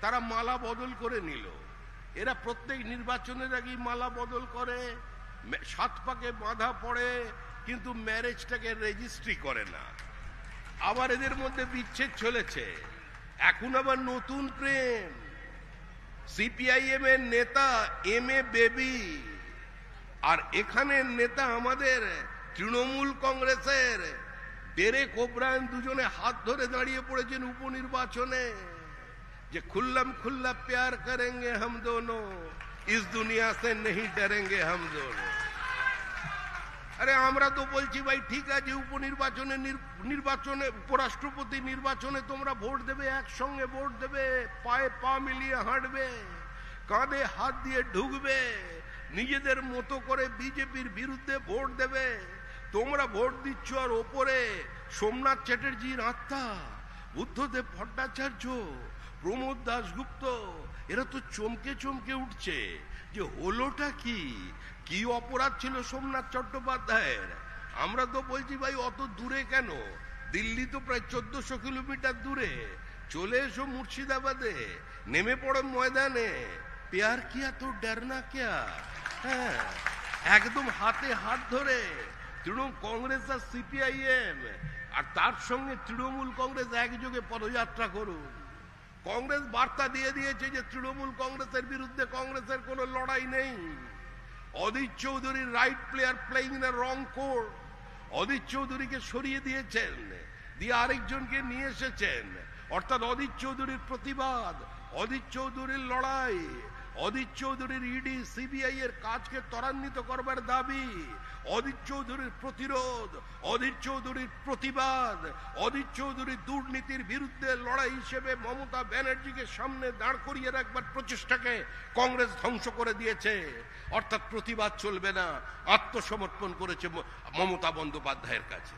তারা মালা বদল করে নিল। এরা প্রত্যেক নির্বাচনের আগেই মালা বদল করে, 7 পাকে বাঁধা পড়ে, কিন্তু ম্যারেজটাকে রেজিস্ট্রি করে না। আবার এদের মধ্যে বিচ্ছেদ চলেছে, এখন আবার নতুন প্রেম। সিপিআইএম এর নেতা এম.এ. বেবি আর এখানের নেতা আমাদের তৃণমূল কংগ্রেসের ডেরেক ওব্রায়েন দুজনে হাত ধরে দাঁড়িয়ে পড়েছেন উপনির্বাচনে যে খুল্লাম খুল্লা প্যার করেঙ্গে হাম দোনো, ইস দুনিয়া সে নেহি ডরেঙ্গে হাম দোনো। আরে আমরা তো বলছি ভাই ঠিক আছে, নির্বাচনে উপরাষ্ট্রপতি নির্বাচনে তোমরা ভোট দেবে, একসঙ্গে ভোট দেবে, পায়ে পা মিলিয়ে হাঁটবে, কাঁধে হাত দিয়ে ঢুকবে, নিজেদের মতো করে বিজেপির বিরুদ্ধে ভোট দেবে। তোমরা ভোট দিচ্ছ আর ওপরে সোমনাথ চ্যাটার্জির আত্মা, বুদ্ধদেব ভট্টাচার্য, প্রমোদ দাশগুপ্ত, এরা তো চমকে চমকে উঠছে যে হলোটা কি, কি অপরাধ ছিল সোমনাথ চট্টোপাধ্যায়ের। আমরা তো বলছি ভাই অত দূরে কেন, দিল্লি তো প্রায় 1400 কিলোমিটার দূরে, চলে এসো মুর্শিদাবাদে, নেমে পড়ো ময়দানে, প্যার কিয়া তো ডরনা কিয়া। হ্যাঁ, একদম হাতে হাত ধরে তৃণমূল কংগ্রেস আর সিপিআইএম আর তার সঙ্গে তৃণমূল কংগ্রেস একযোগে পদযাত্রা করুন। কংগ্রেস বার্তা দিয়ে দিয়েছে যে তৃণমূল কংগ্রেসের বিরুদ্ধে কংগ্রেসের কোনো লড়াই নেই। অদিত চৌধুরীর right player playing in a wrong court, Adit চৌধুরীকে সরিয়ে দিয়েছেন, দিয়ে আরেকজনকে নিয়ে এসেছেন। অর্থাৎ অদিত চৌধুরীর প্রতিবাদ, অদিত চৌধুরীর লড়াই, অদিত চৌধুরীর ইডি সিবিআই এর কাজকে ত্বরান্বিত করবার দাবি, অদিত চৌধুরীর প্রতিরোধ, অদিত চৌধুরীর প্রতিবাদ, অদিত চৌধুরীর দুর্নীতির বিরুদ্ধে লড়াই হিসেবে মমতা ব্যানার্জিকে সামনে দাঁড় করিয়ে রাখবার প্রচেষ্টাকে কংগ্রেস ধ্বংস করে দিয়েছে। অর্থাৎ প্রতিবাদ চলবে না, আত্মসমর্পণ করেছে মমতা বন্দ্যোপাধ্যায়ের কাছে।